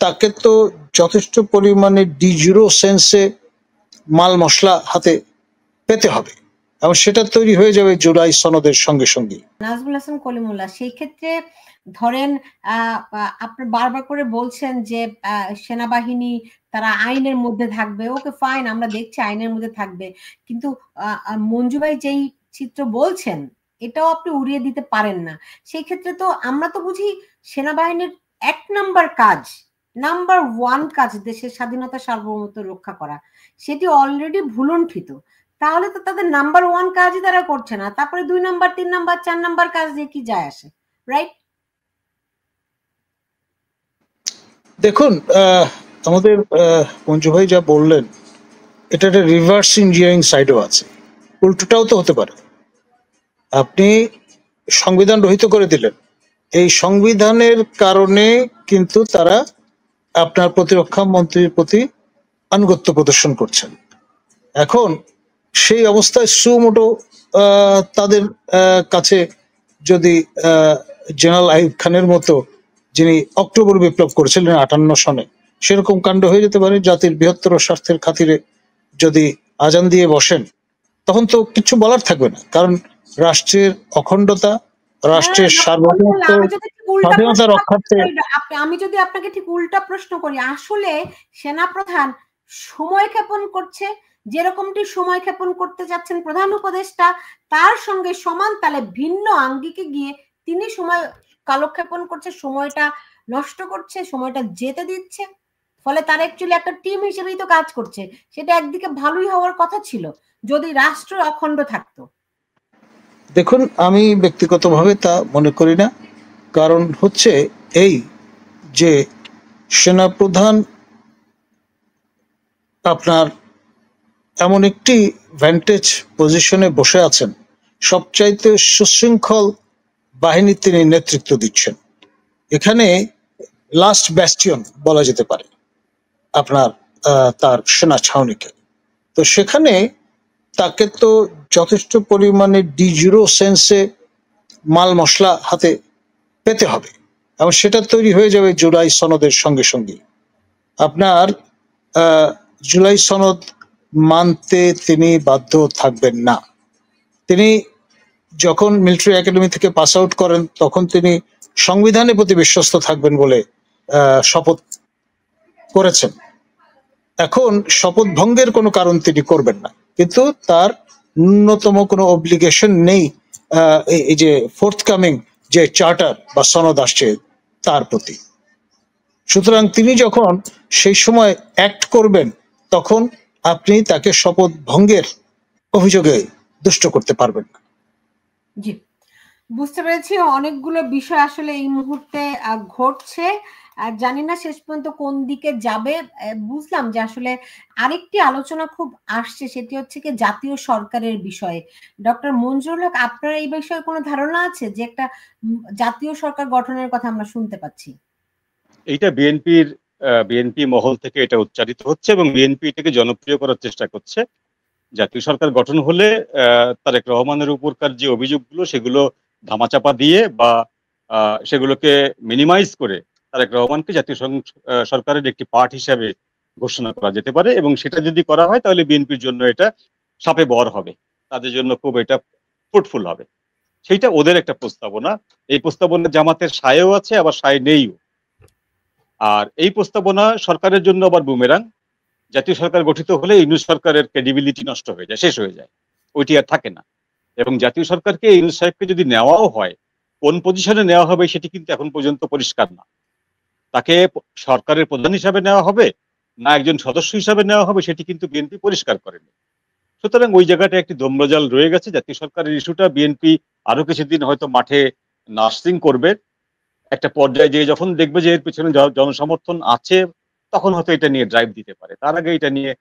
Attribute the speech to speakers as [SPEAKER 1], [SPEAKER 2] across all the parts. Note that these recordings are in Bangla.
[SPEAKER 1] তাকে তো যথেষ্ট পরিমাণে ডি 0 সেন্সে মাল মশলা হাতে পেতে হবে এবং সেটা তৈরি হয়ে যাবে জুলাই সনদের সঙ্গে সঙ্গে।
[SPEAKER 2] নাজমুল হাসান কলিমুল্লাহ, সেই ক্ষেত্রে ধরেন আপনি বারবার করে বলছেন যে সেনাবাহিনী তারা আইনের মধ্যে থাকবে, ওকে ফাইন, আমরা দেখছি আইনের মধ্যে থাকবে, কিন্তু মঞ্জু ভাই যেই চিত্র বলছেন এটাও আপনি উড়িয়ে দিতে পারেন না। সেই ক্ষেত্রে তো আমরা তো বুঝি সেনাবাহিনীর 1 নাম্বার কাজ, নাম্বার 1 কাজ দেশের স্বাধীনতা সার্বভৌমত্ব রক্ষা করা, সেটি অলরেডি ভুলুণ্ঠিত। তাহলে তো তাদের নাম্বার 1 কাজই তারা করছে না, তারপরে 2 নাম্বার 3 নাম্বার 4 নাম্বার কাজ দিয়ে কি যায় আসে, রাইট?
[SPEAKER 1] দেখুন, আমাদের মঞ্জু ভাই যা বললেন এটা একটা রিভার্স ইঞ্জিনিয়ারিং সাইডও আছে, উল্টোটাও তো হতে পারে। আপনি সংবিধান রহিত করে দিলেন, এই সংবিধানের কারণে কিন্তু তারা আপনার প্রতিরক্ষা মন্ত্রীর প্রতি আনুগত্য প্রদর্শন করছেন। এখন সেই অবস্থায় সুমোটো তাদের কাছে যদি জেনারেল আইয়ুব খানের মতো, যিনি অক্টোবর বিপ্লব করেছিলেন 58 সনে, সেরকম কাণ্ড হয়ে যেতে পারে। জাতির বৃহত্তর স্বার্থের খাতিরে যদি আজান দিয়ে বসেন তখন তো কিছু বলার থাকবে না, কারণ রাষ্ট্রের অখণ্ডতা, রাষ্ট্রের সার্বভৌমত্ব, স্বাধীনতা রক্ষার্থে।
[SPEAKER 2] আমি যদি আপনাকে ঠিক উল্টা প্রশ্ন করি, আসলে সেনাপ্রধান সময় ক্ষেপণ করছে, যেরকমটি সময় ক্ষেপণ করতে যাচ্ছেন প্রধান উপদেষ্টা, তার সঙ্গে সমান তালে ভিন্ন আঙ্গিকে গিয়ে তিনি সময় কালক্ষেপণ করছে, সময়টা নষ্ট করছে, সময়টা যেতে দিচ্ছে, ফলে তার অ্যাকচুয়ালি একটা টিম হিসেবেই তো কাজ করছে। সেটা একদিকে ভালোই হওয়ার কথা ছিল যদি রাষ্ট্র অখণ্ড থাকতো।
[SPEAKER 1] দেখুন, আমি ব্যক্তিগতভাবে তা মনে করি না। কারণ হচ্ছে এই যে সেনাপ্রধান আপনার এমন একটি ভ্যান্টেজ পজিশনে বসে আছেন, সবচাইতে সুশৃঙ্খল বাহিনী তিনি নেতৃত্ব দিচ্ছেন। এখানে লাস্ট ব্যাস্টিয়ন বলা যেতে পারে আপনার তার সেনা ছাউনিকে। তো সেখানে তাকে তো যথেষ্ট পরিমাণে ডি 0 সেন্সে মাল মশলা হাতে পেতে হবে এবং সেটা তৈরি হয়ে যাবে জুলাই সনদের সঙ্গে সঙ্গে। আপনার জুলাই সনদ মানতে তিনি বাধ্য থাকবেন না। তিনি যখন মিলিটারি একাডেমি থেকে পাস আউট করেন তখন তিনি সংবিধানের প্রতি বিশ্বস্ত থাকবেন বলে শপথ করেছেন। এখন শপথ ভঙ্গের কোনো কারণ তিনি করবেন না, কিন্তু তার ন্যূনতম কোনো অব্লিগেশন নেই এই যে ফোর্থকামিং যে চার্টার বা সনদ আসছে তার প্রতি। সুতরাং তিনি যখন সেই সময় অ্যাক্ট করবেন তখন আপনি তাকে শপথ ভঙ্গের অভিযোগে দুষ্ট করতে পারবেন না।
[SPEAKER 2] জি, বুঝতে পেরেছি। অনেকগুলো বিষয় আসলে এই মুহূর্তে ঘটছে, আর জানি না শেষ পর্যন্ত কোন দিকে যাবে। বুঝলাম যে আসলে আরেকটি আলোচনা খুব আসছে, সেটি হচ্ছে কি জাতীয় সরকারের বিষয়ে। ডক্টর মঞ্জুরুল হক, আপনার এই বিষয়ে কোনো ধারণা আছে যে একটা জাতীয় সরকার গঠনের কথা আমরা শুনতে পাচ্ছি?
[SPEAKER 3] এইটা বিএনপি মহল থেকে এটা উচ্চারিত হচ্ছে এবং বিএনপি এটাকে জনপ্রিয় করার চেষ্টা করছে। জাতীয় সরকার গঠন হলে তারেক রহমানের উপরকার যে অভিযোগগুলো সেগুলো ধামাচাপা দিয়ে বা সেগুলোকে মিনিমাইজ করে তারেক রহমানকে জাতীয় সরকারের একটি পার্ট হিসাবে ঘোষণা করা যেতে পারে, এবং সেটা যদি করা হয় তাহলে বিএনপির জন্য এটা সাপে বর হবে, তাদের জন্য খুব এটা ফ্রুটফুল হবে। সেইটা ওদের একটা প্রস্তাবনা। এই প্রস্তাবনা জামাতের সায়েও আছে, আবার সায় নেইও। আর এই প্রস্তাবনা সরকারের জন্য আবার বুমেরাং। জাতীয় সরকার গঠিত হলে ইউনূস সরকারের ক্রেডিবিলিটি নষ্ট হয়ে যায়, শেষ হয়ে যায়, ওইটি আর থাকে না। এবং জাতীয় সরকারকে ইউনূস সাহেবকে যদি নেওয়াও হয়, কোন পজিশনে নেওয়া হবে সেটি কিন্তু এখন পর্যন্ত পরিষ্কার না। তাকে সরকারের প্রধান হিসাবে নেওয়া হবে না একজন সদস্য হিসাবে নেওয়া হবে সেটি কিন্তু বিএনপি পরিষ্কার করেনি। সুতরাং ওই জায়গাটা একটি দম্বজাল রয়ে গেছে। জাতীয় সরকারের ইস্যুটা বিএনপি আরো কিছুদিন হয়তো মাঠে নার্সিং করবে। একটা পর্যায়ে যে যখন দেখবে যে এর পিছনে জনসমর্থন আছে তখন হয়তো এটা নিয়ে ড্রাইভ দিতে পারে, তার আগে এটা নিয়ে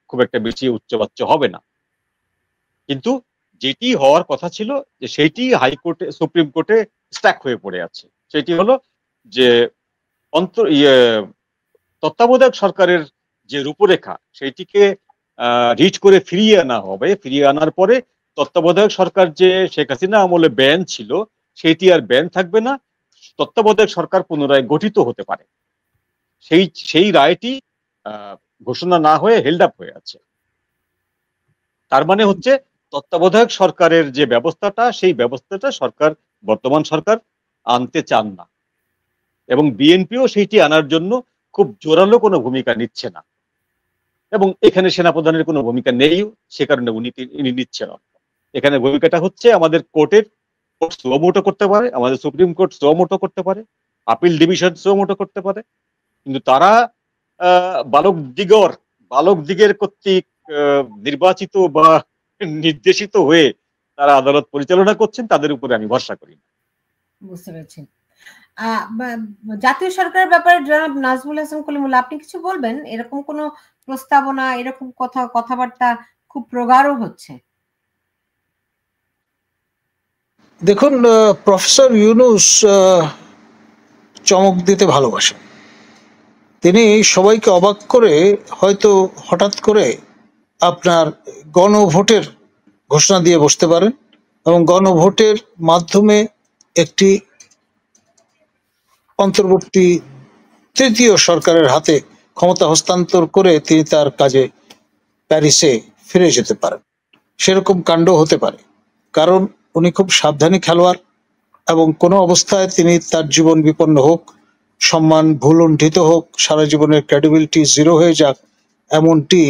[SPEAKER 3] খুব একটা বেশি উচ্চবাচ্য হবে না। কিন্তু যেটি হওয়ার কথা ছিল যে সেইটি হাইকোর্টে, সুপ্রিম কোর্টে স্ট্যাক হয়ে পড়ে আছে। সেটি হলো যে তত্ত্বাবধায়ক সরকারের যে রূপরেখা সেইটিকে রিট করে ফিরিয়ে আনা হবে। ফিরিয়ে আনার পরে তত্ত্বাবধায়ক সরকার যে শেখ হাসিনা আমলে ব্যান ছিল সেটি আর ব্যান থাকবে না, তত্ত্বাবধায়ক সরকার পুনরায় গঠিত হতে পারে। সেই সেই রায়টি ঘোষণা না হয়ে হেল্ড আপ হয়ে আছে। তার মানে হচ্ছে তত্ত্বাবধায়ক সরকারের যে ব্যবস্থাটা, সেই ব্যবস্থাটা বর্তমান সরকার আনতে চান না, এবং বিএনপিও সেইটি আনার জন্য খুব জোরালো কোনো ভূমিকা নিচ্ছে না, এবং এখানে সেনাপ্রধানের কোনো ভূমিকা নেই, সে কারণে উনি নিচ্ছেন না। এখানে ভূমিকাটা হচ্ছে আমাদের কোর্ট সুমোটো করতে পারে, আমাদের সুপ্রিম কোর্ট সুমোটো করতে পারে, আপিল ডিভিশন সুমোটো করতে পারে, কিন্তু তারা বালক দিগের কর্তৃক নির্বাচিত বা নির্দেশিত হয়ে তারা আদালত পরিচালনা করছেন, তাদের উপরে আমি ভরসা করি না।
[SPEAKER 2] বুঝতে পেরেছি। জাতীয় সরকারের ব্যাপারে জনাব নাজমুল হাসান কলিমুল্লাহ, আপনি কিছু বলবেন? এরকম কোন প্রস্তাবনা, এরকম কথাবার্তা খুব প্রগাঢ় হচ্ছে।
[SPEAKER 1] দেখুন, প্রফেসর ইউনূস চমক দিতে ভালোবাসেন। তিনি সবাইকে অবাক করে হয়তো হঠাৎ করে আপনার গণভোটের ঘোষণা দিয়ে বসতে পারেন, এবং গণভোটের মাধ্যমে একটি অন্তর্বর্তী তৃতীয় সরকারের হাতে ক্ষমতা হস্তান্তর করে তিনি তার কাজে প্যারিসে ফিরে যেতে পারেন। সেরকম কাণ্ড হতে পারে, কারণ উনি খুব সাবধানী খেলোয়াড়, এবং কোনো অবস্থায় তিনি তার জীবন বিপন্ন হোক, সম্মান ভুলুণ্ঠিত হোক, সারা জীবনের ক্রেডিবিলিটি জিরো হয়ে যাক, এমনটি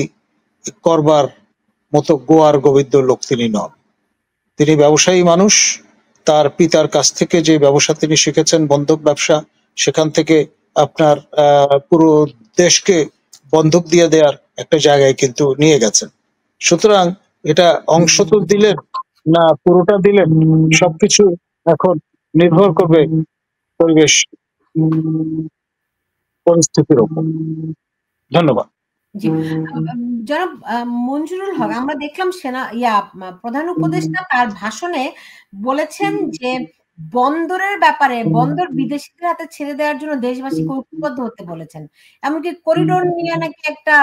[SPEAKER 1] করবার মতো গোয়ার গোবিন্দ লোক তিনি নন। তিনি ব্যবসায়ী মানুষ। তার পিতার কাছ থেকে যে ব্যবসা তিনি শিখেছেন, বন্ধক ব্যবসা, সেখান থেকে আপনার পুরো দেশকে বন্ধক দিয়ে দেওয়ার একটা জায়গায় কিন্তু নিয়ে গেছেন। সুতরাং এটা অংশ তো দিলেন না, পুরোটা দিলেন, সবকিছু এখন নির্ভর করবে পরিবেশ পরিস্থিতির উপর। ধন্যবাদ।
[SPEAKER 2] জি, জনাব মঞ্জুরুল হক, আমরা দেখলাম প্রধান উপদেষ্টা তার ভাষণে বলেছেন যে বন্দরের ব্যাপারে, বন্দর বিদেশিদের হাতে ছেড়ে দেওয়ার জন্য দেশবাসীকে ঐক্যবদ্ধ হতে বলেছেন। এমনকি করিডোর নিয়ে নাকি একটা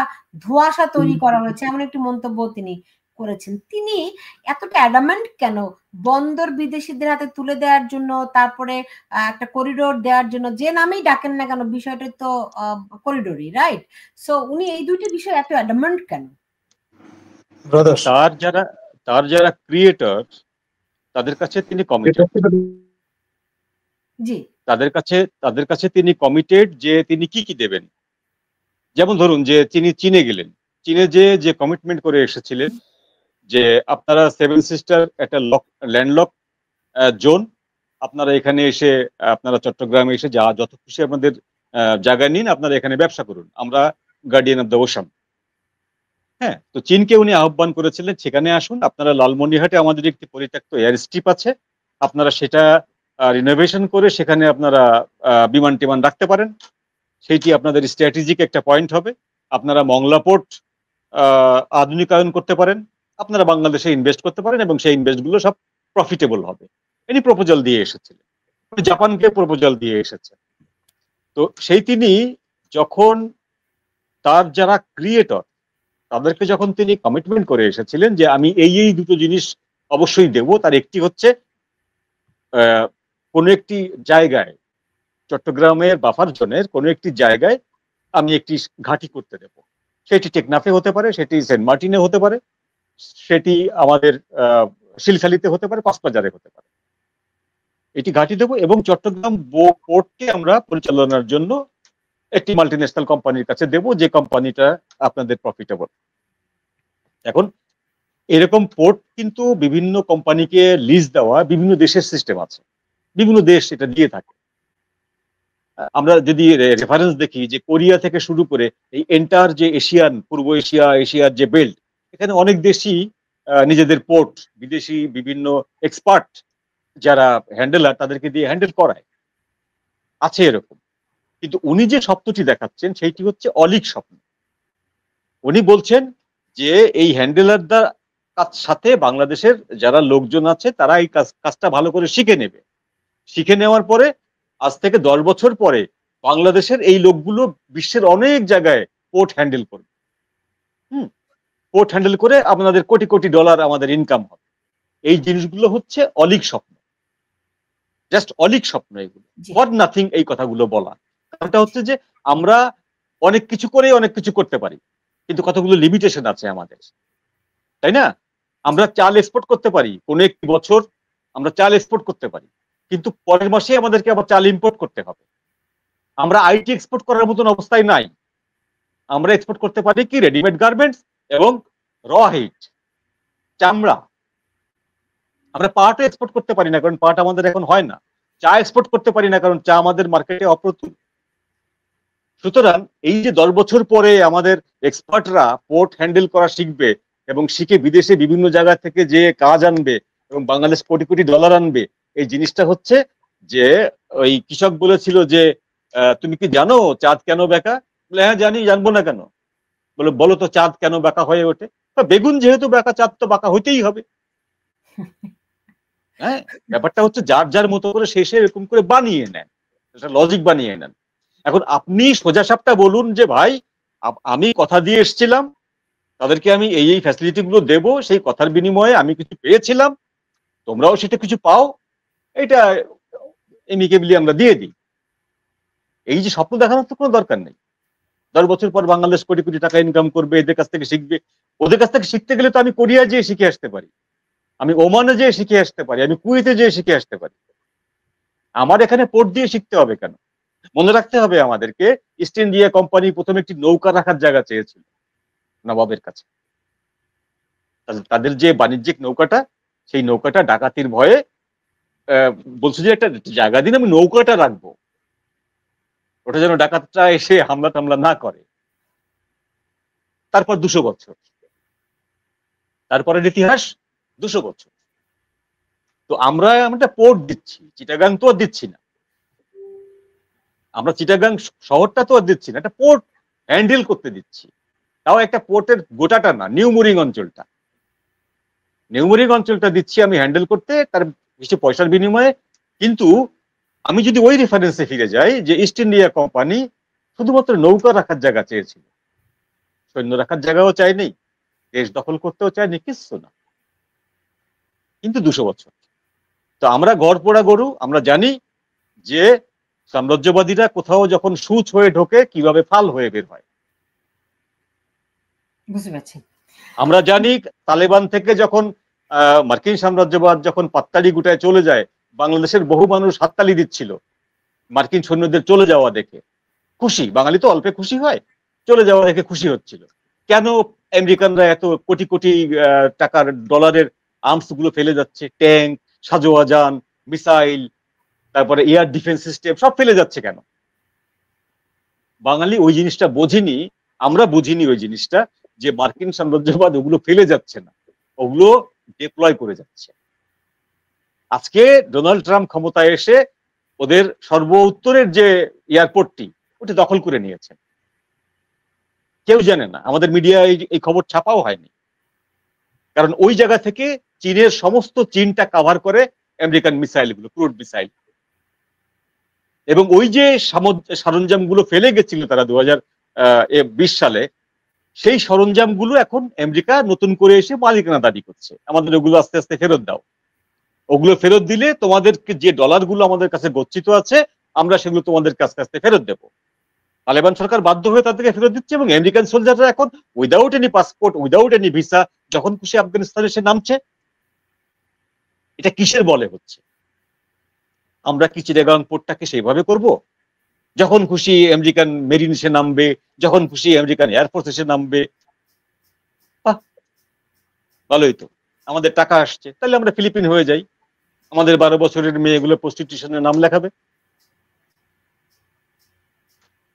[SPEAKER 2] ধোঁয়াশা তৈরি করা হয়েছে, এমন একটি মন্তব্য তিনি করেছেন। তিনি এতটা অ্যাডামেন্ট কেন বন্দর বিদেশিদের হাতে তুলে দেওয়ার জন্য, তারপরে একটা করিডোর দেওয়ার জন্য? যে নামেই ডাকেন না কেন, বিষয়টা তো করিডোরই, রাইট? সো উনি এই দুইটি বিষয় এত অ্যাডামেন্ট কেন?
[SPEAKER 3] তার যারা ক্রিয়েটর, তাদের কাছে তিনি কমিটেড।
[SPEAKER 2] জি,
[SPEAKER 3] তাদের কাছে তিনি কমিটেড যে তিনি কি দেবেন। যেমন ধরুন যে তিনি চীনে গেলেন, চীনে যে কমিটমেন্ট করে এসেছিলেন যে আপনারা সেভেন সিস্টার একটা ল্যান্ডলক জোন, আপনারা এখানে এসে, আপনারা চট্টগ্রামে এসে যত খুশি আপনাদের জায়গা নিন, আপনারা এখানে ব্যবসা করুন, আমরা গার্ডিয়ান অফ দ্য ওশান। হ্যাঁ, তো চীনকে উনি আহ্বান করেছিলেন সেখানে আসুন, আপনারা লালমনিরহাটে আমাদের একটি পরিত্যক্ত এয়ার স্ট্রিপ আছে, আপনারা সেটা রিনোভেশন করে সেখানে আপনারা বিমান টিমান রাখতে পারেন, সেইটি আপনাদের স্ট্র্যাটেজিক একটা পয়েন্ট হবে। আপনারা মংলা পোর্ট আধুনিকায়ন করতে পারেন, আপনারা বাংলাদেশে ইনভেস্ট করতে পারেন, এবং সেই ইনভেস্টগুলো সব প্রফিটেবল হবে। ইনি প্রপোজাল দিয়ে এসেছিলেন, জাপানকে প্রপোজাল দিয়ে এসেছেন। তো তিনি যখন তার যারা ক্রিয়েটর, তাদেরকে যখন তিনি কমিটমেন্ট করে এসেছিলেন যে আমি এই দুটো জিনিস অবশ্যই দেব, তার একটি হচ্ছে কোনো একটি জায়গায়, চট্টগ্রামের বাফার জোনের কোনো একটি জায়গায় আমি একটি ঘাঁটি করতে দেব। সেটি টেকনাফে হতে পারে, সেটি সেন্ট মার্টিনে হতে পারে, সেটি আমাদের শিলখালিতে হতে পারে, কক্সবাজারে হতে পারে। এটি ঘাঁটি দেব, এবং চট্টগ্রাম পোর্টকে আমরা পরিচালনার জন্য একটি মাল্টিন্যাশনাল কোম্পানির কাছে দেব, যে কোম্পানিটা আপনাদের প্রফিটেবল। এখন এরকম পোর্ট কিন্তু বিভিন্ন কোম্পানিকে লিজ দেওয়া বিভিন্ন দেশের সিস্টেম আছে, বিভিন্ন দেশ এটা দিয়ে থাকে। আমরা যদি রেফারেন্স দেখি যে কোরিয়া থেকে শুরু করে এই এন্টার যে পূর্ব এশিয়ার যে বেল্ট, এখানে অনেক দেশই নিজেদের পোর্ট বিদেশি বিভিন্ন এক্সপার্ট যারা হ্যান্ডেলার, তাদেরকে দিয়ে হ্যান্ডেল করায়, আছে এরকম। কিন্তু উনি যে স্বপ্নটি দেখাচ্ছেন সেইটি হচ্ছে অলীক স্বপ্ন। উনি বলছেন যে এই হ্যান্ডেলারদের সাথে বাংলাদেশের যারা লোকজন আছে তারা এই কাজটা ভালো করে শিখে নেবে, শিখে নেওয়ার পরে আজ থেকে 10 বছর পরে বাংলাদেশের এই লোকগুলো বিশ্বের অনেক জায়গায় পোর্ট হ্যান্ডেল করবে। পোর্ট হ্যান্ডেল করে আপনাদের কোটি কোটি ডলার আমাদের ইনকাম হবে। এই জিনিসগুলো হচ্ছে অলীক স্বপ্ন, জাস্ট অলীক স্বপ্ন। এগুলো ফর নাথিং এই কথাগুলো বলা, কারণটা হচ্ছে যে আমরা অনেক কিছু করে অনেক কিছু করতে পারি, কিন্তু কতগুলো লিমিটেশন আছে আমাদের, তাই না? আমরা চাল এক্সপোর্ট করতে পারি, কোনো একটি বছর আমরা চাল এক্সপোর্ট করতে পারি, কিন্তু পরের মাসে আমাদেরকে আবার চাল ইম্পোর্ট করতে হবে। আমরা আইটি এক্সপোর্ট করার মতন অবস্থায় নাই। আমরা এক্সপোর্ট করতে পারি কি রেডিমেড গার্মেন্টস এবং র হিট, চামড়া। আমরা পাটও এক্সপোর্ট করতে পারি না, কারণ পাট আমাদের এখন হয় না। চা এক্সপোর্ট করতে পারি না, কারণ চা আমাদের মার্কেটে অপ্রতুল। সুতরাং এই যে 10 বছর পরে আমাদের এক্সপার্টরা পোর্ট হ্যান্ডেল করা শিখবে এবং শিখে বিদেশে বিভিন্ন জায়গা থেকে যে কাজ আনবে এবং বাংলাদেশ কোটি কোটি ডলার আনবে, এই জিনিসটা হচ্ছে যে ওই কৃষক বলেছিল যে তুমি কি জানো চাঁদ কেন বেঁকা? বলে হ্যাঁ জানি, জানবো না কেন? বলে বলো তো চাঁদ কেন বেঁকা হয়ে ওঠে? বেগুন যেহেতু বেঁকা, চাঁদ তো বাঁকা হইতেই হবে। হ্যাঁ, ব্যাপারটা হচ্ছে যার যার মতো করে শেষে এরকম করে বানিয়ে নেন, একটা লজিক বানিয়ে নেন। এখন আপনি সোজাসাপটা বলুন যে ভাই আমি কথা দিয়ে এসেছিলাম, তাদেরকে আমি এই ফ্যাসিলিটি গুলো দেবো, সেই কথার বিনিময়ে আমি কিছু পেয়েছিলাম, তোমরাও সেটা কিছু পাও, এটা এমিকেবলি আমরা দিয়ে দিই। এই যে স্বপ্ন দেখানোর তো কোনো দরকার নেই। 10 বছর পর বাংলাদেশ কোটি কোটি টাকা ইনকাম করবে, এদের কাছ থেকে শিখবে। ওদের কাছ থেকে শিখতে গেলে তো আমি কোরিয়া যেয়ে শিখে আসতে পারি, আমি ওমানে যেয়ে শিখে আসতে পারি, আমি কুয়েতে যেয়ে শিখে আসতে পারি। আমার এখানে পোর্ট দিয়ে শিখতে হবে কেন? মনে রাখতে হবে আমাদেরকে, ইস্ট ইন্ডিয়া কোম্পানি প্রথমে একটি নৌকা রাখার জায়গা চেয়েছিল নবাবের কাছে। তাদের যে বাণিজ্যিক নৌকাটা, সেই নৌকাটা ডাকাতির ভয়ে বলছে যে একটা জায়গা দিন, আমি নৌকাটা রাখবো, ওটা যেন ডাকাতরা এসে হামলা টামলা না করে। তারপর 200 বছর, তারপরের ইতিহাস 200 বছর। তো আমরা পোর্ট দিচ্ছি, চিটাগাং তো আর দিচ্ছি না, আমরা চিটাগাং শহরটা তো আর দিচ্ছি না, একটা পোর্ট হ্যান্ডেল করতে দিচ্ছি। তাও একটা পোর্টের গোটাটা না, নিউমোরিং অঞ্চলটা, নিউমোরিং অঞ্চলটা দিচ্ছি আমি হ্যান্ডেল করতে, তার কিছু পয়সার বিনিময়ে। কিন্তু আমি যদি ওই রেফারেন্সে ফিরে যাই যে ইস্ট ইন্ডিয়া কোম্পানি শুধুমাত্র নৌকা রাখার জায়গা চেয়েছিল, সৈন্য রাখার জায়গাও চায়নি, দেশ দখল করতেও চায়নি, কিচ্ছু না, কিন্তু 200 বছর। তো আমরা ঘর পোড়া গরু, আমরা জানি যে সাম্রাজ্যবাদীরা কোথাও যখন সূচ হয়ে ঢোকে কিভাবে ফাল হয়ে বের হয়।
[SPEAKER 2] বুঝতে পারছি।
[SPEAKER 3] আমরা জানি তালেবান থেকে যখন মার্কিন সাম্রাজ্যবাদ যখন পাত্তালি গুটায় চলে যায়, বাংলাদেশের বহু মানুষ হাততালি দিচ্ছিল মার্কিন সৈন্যদের চলে যাওয়া দেখে, খুশি। বাঙালি তো অল্পে খুশি হয়, চলে যাওয়া দেখে খুশি হচ্ছিল। কেন আমেরিকানরা এত কোটি কোটি টাকার ডলারের আর্মস গুলো ফেলে যাচ্ছে, ট্যাঙ্ক, সাজোয়া যান, মিসাইল, তারপরে এয়ার ডিফেন্স সিস্টেম সব ফেলে যাচ্ছে কেন? বাঙালি ওই জিনিসটা বোঝেনি, আমরা বুঝিনি ওই জিনিসটা, যে মার্কিন সাম্রাজ্যবাদ ওগুলো ফেলে যাচ্ছে না, ওগুলো ডিপ্লয় করে যাচ্ছে। আজকে ডোনাল্ড ট্রাম্প ক্ষমতায় এসে ওদের সর্ব উত্তরের যে এয়ারপোর্টটি, ওটি দখল করে নিয়েছে। কেউ জানে না, আমাদের মিডিয়া এই খবর ছাপাও হয়নি, কারণ ওই জায়গা থেকে চীনের সমস্ত চীনটা কভার করে আমেরিকান মিসাইল গুলো, ক্রুড মিসাইল। এবং ওই যে সরঞ্জামগুলো ফেলে গেছিল তারা 2020 সালে, সেই সরঞ্জামগুলো এখন আমেরিকা নতুন করে এসে মালিকানা দাবি করছে, আমাদের ওগুলো আস্তে আস্তে ফেরত দাও। ওগুলো ফেরত দিলে তোমাদেরকে যে ডলারগুলো আমাদের কাছে গচ্ছিত আছে, আমরা সেগুলো তোমাদের কাছে আস্তে ফেরত দেবো। তালেবান সরকার বাধ্য হয়ে তাদেরকে ফেরত দিচ্ছে, এবং আমেরিকান সোলজাররা এখন without any passport, without any visa যখন খুশি আফগানিস্তানে এসে নামছে। এটা কিসের বলে হচ্ছে? আমরা কি চিটাগাং পোর্টটাকে সেইভাবে করব? যখন খুশি আমেরিকান মেরিন এসে নামবে, যখন খুশি আমেরিকান এয়ারফোর্স এসে নামবে, ভালোই তো, আমাদের টাকা আসছে, তাহলে আমরা ফিলিপিন হয়ে যাই, আমাদের 12 বছরের মেয়েগুলো প্রস্টিটিউশনের নাম লেখাবে।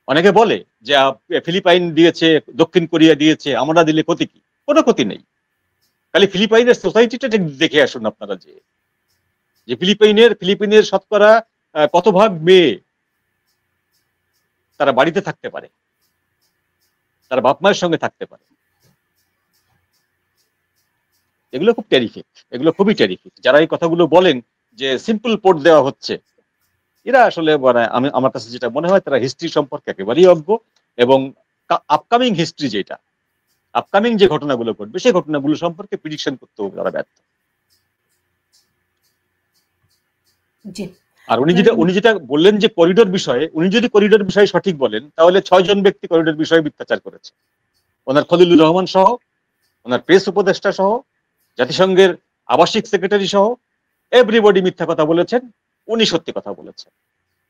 [SPEAKER 3] অনেকে বলে যে ফিলিপাইন দিয়েছে, দক্ষিণ কোরিয়া দিয়েছে, আমরা দিলে ক্ষতি কি? কোনো ক্ষতি নেই। খালি ফিলিপাইনের সোসাইটিটা দেখে আসুন আপনারা, যে ফিলিপিনের শতকরা কত ভাগ মেয়ে তারা বাড়িতে থাকতে পারে, তারা বাপ মায়ের সঙ্গে থাকতে পারে। এগুলো খুব টেরিফিক, এগুলো খুবই টেরিফিক। যারা এই কথাগুলো বলেন যে সিম্পল পোর্ট দেওয়া হচ্ছে, এরা আসলে আমার কাছে যেটা মনে হয়, তারা হিস্ট্রি সম্পর্কে একেবারেই অজ্ঞ, এবং আপকামিং হিস্ট্রি যেটা, আপকামিং যে ঘটনাগুলো ঘটবে সেই ঘটনাগুলো সম্পর্কে প্রেডিকশন করতেও তারা ব্যর্থ।
[SPEAKER 2] জি,
[SPEAKER 3] আর উনি যেটা বললেন যে করিডোর বিষয়ে, উনি যদি করিডোর বিষয়ে সঠিক বলেন তাহলে 6 জন ব্যক্তি করিডোর বিষয়ে মিথ্যাচার করেছে, ওনার খলিলুর রহমান সহ, ওনার প্রেস উপদেষ্টা সহ, জাতিসংঘের আবাসিক সেক্রেটারি সহ এভরিবডি মিথ্যা কথা বলেছেন, উনি সত্যি কথা বলেছেন।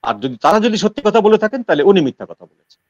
[SPEAKER 3] আর যদি তারা যদি সত্যি কথা বলে থাকেন তাহলে উনি মিথ্যা কথা বলেছেন।